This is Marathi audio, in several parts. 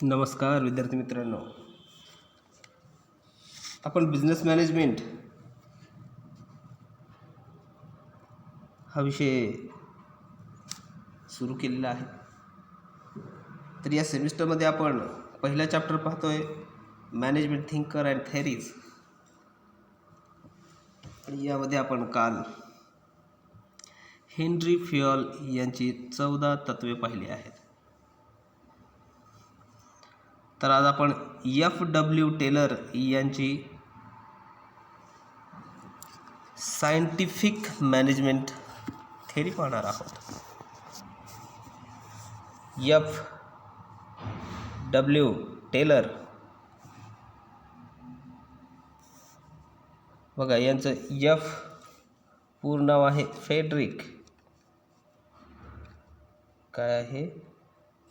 नमस्कार विद्यार्थी मित्रांनो, आपण बिझनेस मॅनेजमेंट हा विषय सुरू केलेला आहे. तर या सेमिस्टरमध्ये आपण पहिला चॅप्टर पाहतोय, मॅनेजमेंट थिंकर अँड थेरीज. आणि यामध्ये आपण काल हेनरी फ्युएल यांची 14 तत्वे पाहिली आहेत. तर आज आपण F.W. टेलर यांची सायंटिफिक मॅनेजमेंट थेरी पाहणार आहोत. F.W. टेलर बघा, यांचं F पूर्ण नाव आहे फ्रेडरिक. काय आहे?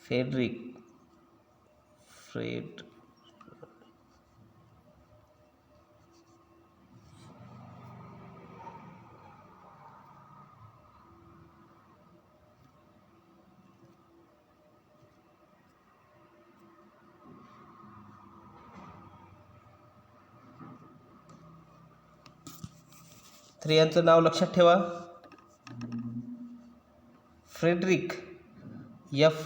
फ्रेडरिक. तर यांचं नाव लक्षात ठेवा, फ्रेडरिक. FREDRIC,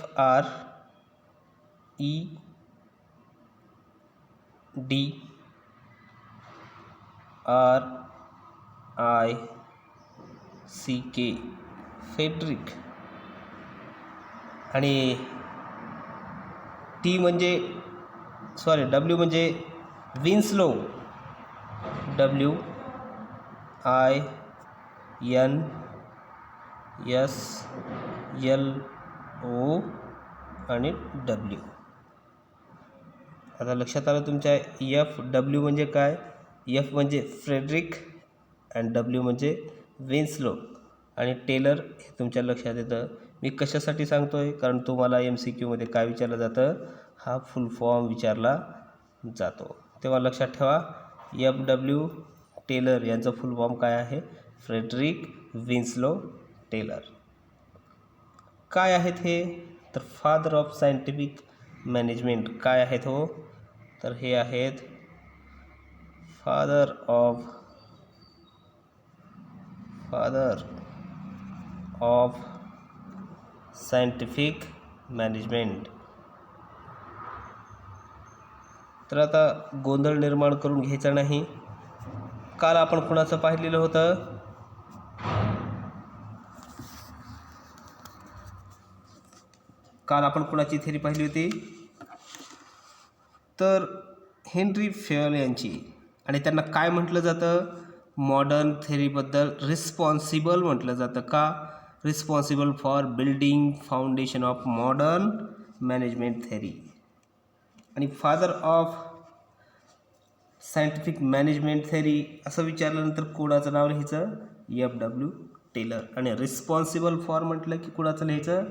Frederick. आणि W म्हणजे विन्सलो. WINSLO आणि W. आता लक्षात आलं तुमच्या, FW म्हणजे काय? F म्हणजे फ्रेडरिक अँड W म्हणजे विन्सलो आणि टेलर हे तुमच्या लक्षात येतं. मी कशासाठी सांगतोय? कारण तुम्हाला MCQ मध्ये काय विचारलं जातं, हा फुल फॉर्म विचारला जातो. तेव्हा लक्षात ठेवा, F.W. टेलर यांचं फुल फॉर्म काय आहे? Frederick Winslow Taylor. काय आहेत हे? तर फादर ऑफ सायंटिफिक मॅनेजमेंट. काय आहेत हो? तर हे आहेत फादर ऑफ सायंटिफिक मॅनेजमेंट. तर आता गोंधळ निर्माण करून घ्यायचा नाही. काल आपण कुणाचं पाहिलेलं होतं? काल आपण कुणाची थेरी पाहिली होती? तर हेनरी फ्युएल यांची. आणि त्यांना काय म्हटलं जातं? मॉडर्न थेरीबद्दल रिस्पॉन्सिबल म्हटलं जातं. का? Responsible for building foundation of modern management theory. आणि father of scientific management theory असं विचारल्यानंतर कोणाचं नाव लिहायचं? F.W. टेलर. आणि रिस्पॉन्सिबल फॉर म्हटलं की कुणाचं लिहायचं?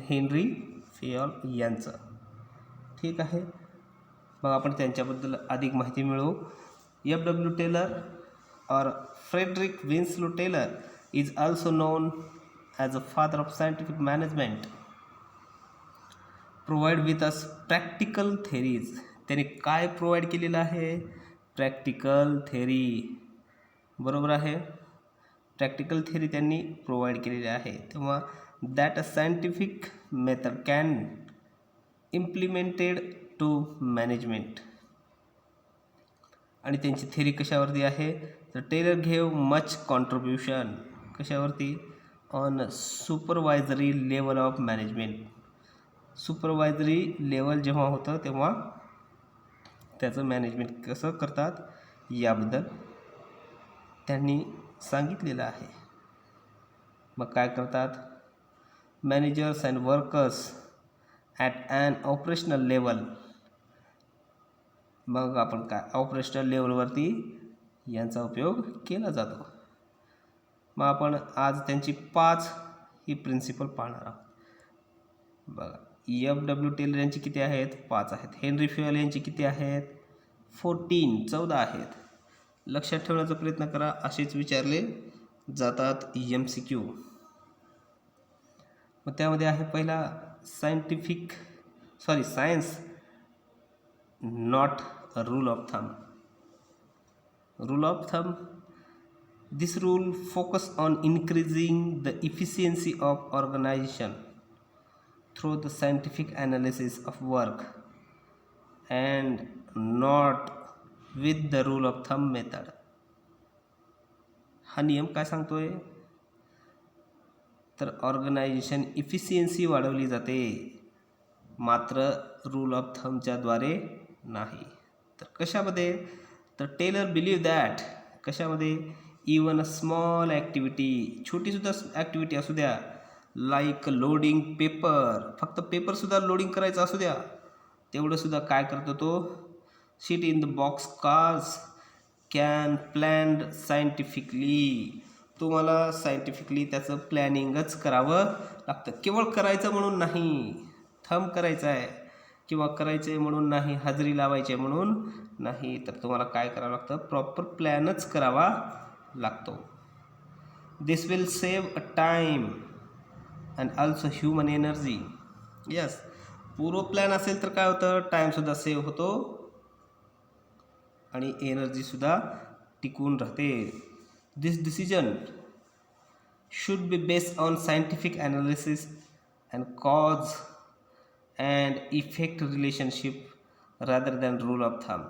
हेनरी फ्युएल यांचं. ठीक आहे, मग आपण त्यांच्याबद्दल अधिक माहिती मिळवू. F.W. Taylor or Frederick Winslow Taylor is also known as a father of scientific management. Provide with us practical theories. त्याने काय प्रोव्हाइड केलेलं आहे? Practical theory. बरोबर आहे, प्रॅक्टिकल थेरी त्यांनी प्रोव्हाइड केलेली आहे. तेव्हा that a scientific method can implemented to management. आणि त्यांची थेरी कशावरती आहे? तर टेलर घेव मच कॉन्ट्रीब्युशन. कशावरती? On supervisory level of management. Supervisory level जेव्हा होतं तेव्हा त्याचं मॅनेजमेंट कसं करतात याबद्दल त्यांनी सांगितलेलं आहे. मग काय करतात? Managers and workers at an operational level. मग आपण काय, ऑपरेशनल लेवलवरती यांचा उपयोग केला जातो. मग आपण आज त्यांची 5 ही प्रिन्सिपल पाहणार आहोत. बघा, F.W. टेलर यांची किती आहेत? 5 आहेत. हेनरी फ्युएल यांची किती आहेत? 14 आहेत. लक्षात ठेवण्याचा प्रयत्न करा, असेच विचारले जातात MCQ. मग त्यामध्ये आहे पहिला science, not a rule of thumb. Rule of thumb. This rule focus on increasing the efficiency of organization through the scientific analysis of work and not with the rule of thumb method. हा नियम काय सांगतोय तर ऑर्गनायझेशन इफिशियन्सी वाढवली जाते मात्र रूल ऑफ थंबच्या द्वारे नाही. तर कशामध्ये तर टेलर बिलीव्ह दॅट कशामध्ये इवन अ स्मॉल ॲक्टिव्हिटी छोटीसुद्धा ॲक्टिव्हिटी असू द्या लाईक लोडिंग पेपर फक्त पेपरसुद्धा लोडिंग करायचं असू द्या तेवढंसुद्धा काय करतो तो sheet in the box cars can planned scientifically. तुम्हाला सायंटिफिकली त्याचं प्लॅनिंगच करावं लागतं. केवळ करायचं म्हणून नाही थंब करायचं आहे किंवा करायचं आहे म्हणून नाही हजेरी लावायची आहे म्हणून नाही तर तुम्हाला काय करावं लागतं प्रॉपर प्लॅनच करावा लागतो. This will save a time and also human energy. Yes पूर्व प्लॅन असेल तर काय होतं टाईमसुद्धा सेव्ह होतो आणि एनर्जीसुद्धा टिकून राहते. This decision should be based on scientific analysis and cause and effect relationship rather than rule of thumb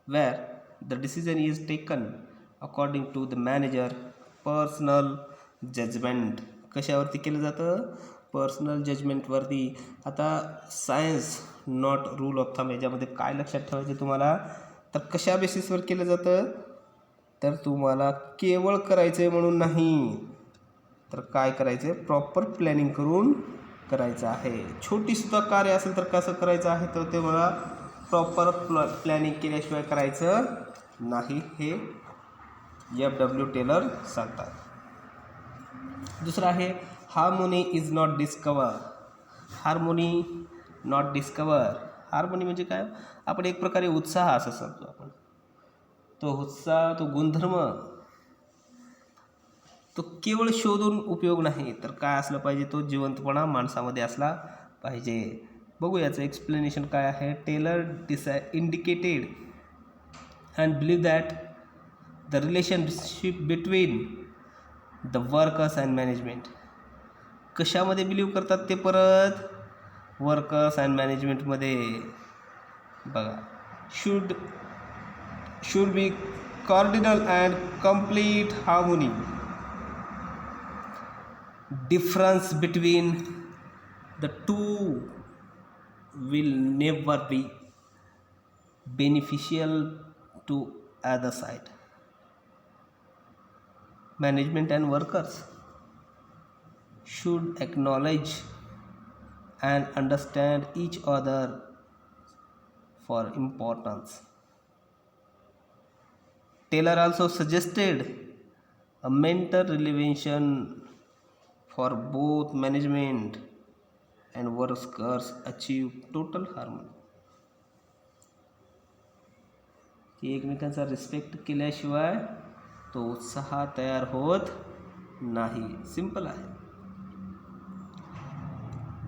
where the decision is taken according to the manager personal judgement. कशावरती केलं जातं पर्सनल जजमेंटवरती. आता science not rule of thumb याच्यामध्ये काय लक्षात ठेवायचं तुम्हाला तर कशा बेसिसवर केलं जातं तर तुम्हाला केवळ करायचं आहे म्हणून नाही तर काय करायचं आहे प्रॉपर प्लॅनिंग करून करायचं आहे. छोटीसुद्धा कार्य असेल तर कसं करायचं आहे तर ते मला प्रॉपर प्लॅनिंग केल्याशिवाय करायचं नाही हे FW टेलर सांगतात. दुसरं आहे harmony is not discover. Harmony not discover. Harmony म्हणजे काय आपण एक प्रकारे उत्साह असं सांगतो आपण. तो उत्साह तो गुणधर्म तो केवळ शोधून उपयोग नाही तर काय असलं पाहिजे तो जिवंतपणा माणसामध्ये असला पाहिजे. बघू याचं एक्सप्लेनेशन काय आहे. Taylor indicated and believe that the relationship between the workers and management. कशामध्ये बिलीव्ह करतात ते परत वर्कर्स अँड मॅनेजमेंटमध्ये. बघा should be cardinal and complete harmony. Difference between the two will never be beneficial to either side. Management and workers should acknowledge and understand each other for importance. Taylor also suggested a mental relation for both management and workers achieve total harmony. की एकमेकांचा रिस्पेक्ट केल्याशिवाय तो उत्साह तयार होत नाही. सिंपल आहे.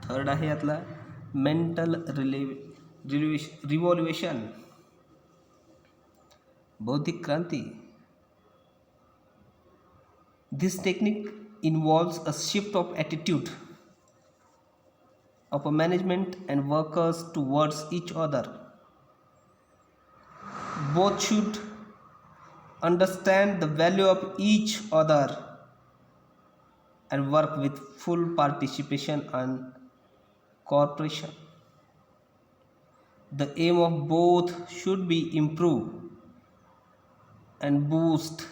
थर्ड आहे यातला मेंटल रिव्हॉल्युशन बौद्धिक क्रांती. This technique involves a shift of attitude of a management and workers towards each other. Both should understand the value of each other and work with full participation and cooperation. The aim of both should be improve and boost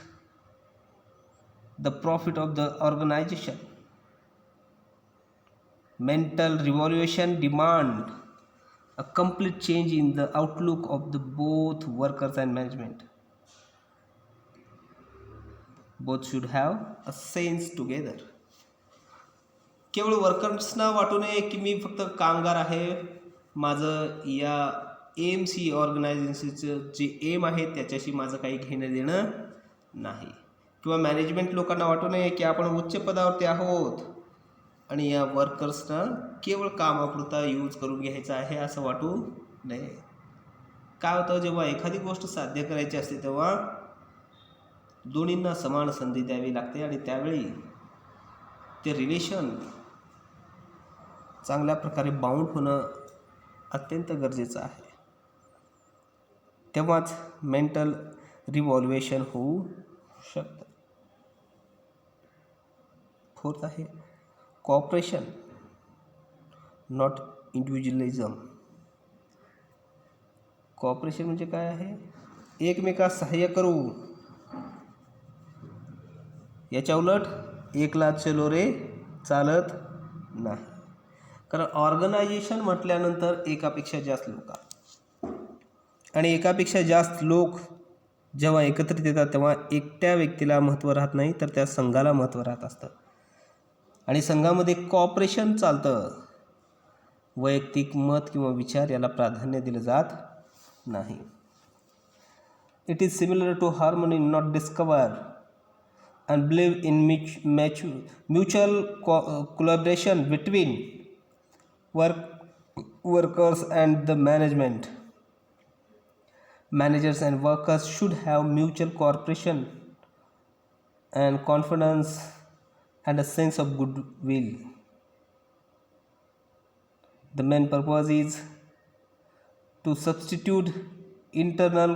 the profit of the organization. Mental revolution demand a complete change in the outlook of the both workers and management. Both should have a sense together. केवळ वर्कर्सना वाटू नये की मी फक्त कामगार आहे माझं या AMC ऑर्गनायझेशनचं जे एम आहे त्याच्याशी माझं काही घेणं देणं नाही. किंवा मॅनेजमेंट लोकांना वाटू नये की आपण उच्च पदावरती आहोत आणि या वर्कर्सना केवळ कामापुरता यूज करून घ्यायचा आहे असं वाटू नये. काय होतं, जेव्हा एखादी गोष्ट साध्य करायची असते तेव्हा दोन्हींना समान संधी द्यावी लागते आणि त्यावेळी ते रिलेशन चांगल्या प्रकारे बाउंड होणं अत्यंत गरजेचं आहे. तेव्हाच मेंटल रिव्हॉल्युएशन होऊ शकतं. फोर्थ आहे कॉपरेशन नॉट इंडिव्हिज्युअलिझम. कॉपरेशन म्हणजे काय आहे? एकमेकास सहाय्य करू. याच्या उलट एकला चलो रे चालत नाही. कारण ऑर्गनायझेशन म्हटल्यानंतर एकापेक्षा जास्त लोक आणि एकापेक्षा जास्त लोक जेव्हा एकत्रित येतात तेव्हा एकट्या व्यक्तीला महत्त्व राहत नाही, तर त्या संघाला महत्त्व राहत असतं. आणि संघामध्ये कॉपरेशन चालतं. वैयक्तिक मत किंवा विचार याला प्राधान्य दिलं जात नाही. It is similar to harmony not discover and believe in mutual collaboration between workers and the management. Managers and workers should have mutual cooperation and confidence and a sense of goodwill. The main purpose is to substitute internal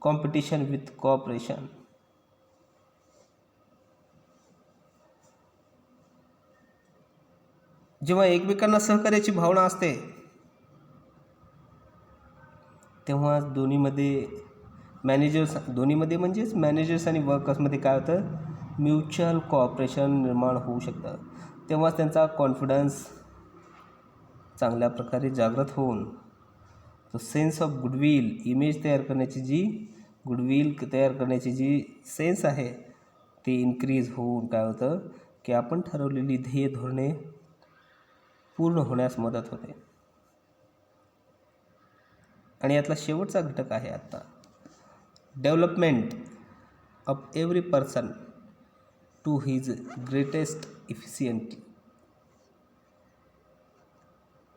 competition with cooperation. जेव्हा एकमेकांना सहकार्याची भावना असते तेव्हा दोन्हीमध्ये म्हणजेच मॅनेजर्स आणि वर्कर्समध्ये काय होतं, म्युच्युअल कॉपरेशन निर्माण होऊ शकतं. तेव्हाच त्यांचा कॉन्फिडन्स चांगल्या प्रकारे जागृत होऊन तो सेन्स ऑफ गुडविल तयार करण्याची जी सेन्स आहे ती इन्क्रीज होऊन काय होतं की आपण ठरवलेली ध्येय धोरणे पूर्ण होण्यास मदत होते. आणि यातला शेवटचा घटक आहे आता development of every person to his greatest efficiency.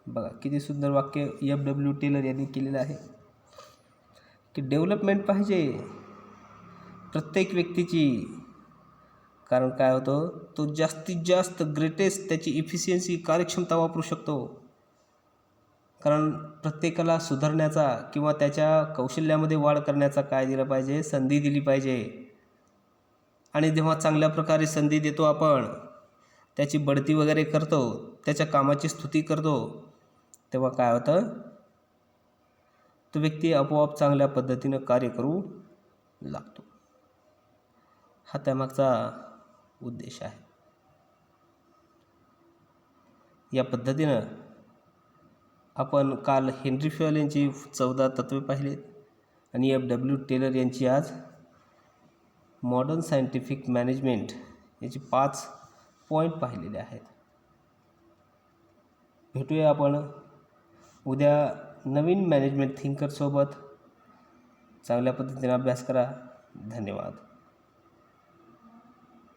बघा किती सुंदर वाक्य F.W. टेलर यांनी केलेलं आहे की डेव्हलपमेंट पाहिजे प्रत्येक व्यक्तीची. कारण काय होतं, तो जास्तीत जास्त ग्रेटेस्ट त्याची इफिशियन्सी कार्यक्षमता वापरू शकतो. कारण प्रत्येकाला सुधारण्याचा किंवा त्याच्या कौशल्यामध्ये वाढ करण्याचा काय दिलं पाहिजे, संधी दिली पाहिजे. आणि जेव्हा चांगल्या प्रकारे संधी देतो आपण, त्याची बढती वगैरे करतो, त्याच्या कामाची स्तुती करतो, तेव्हा काय होतं, तो व्यक्ती आपोआप चांगल्या पद्धतीनं कार्य करू लागतो. हा त्यामागचा उद्देश आहे. या पद्धतीनं आपण काल हेनरी फयल यांची 14 तत्त्वे पाहिलेत आणि F.W. टेलर यांची आज मॉडर्न सायंटिफिक मॅनेजमेंट याची 5 पॉईंट पाहिलेले आहेत. भेटूया आपण उद्या नवीन मॅनेजमेंट थिंकरसोबत. चांगल्या पद्धतीने अभ्यास करा. धन्यवाद.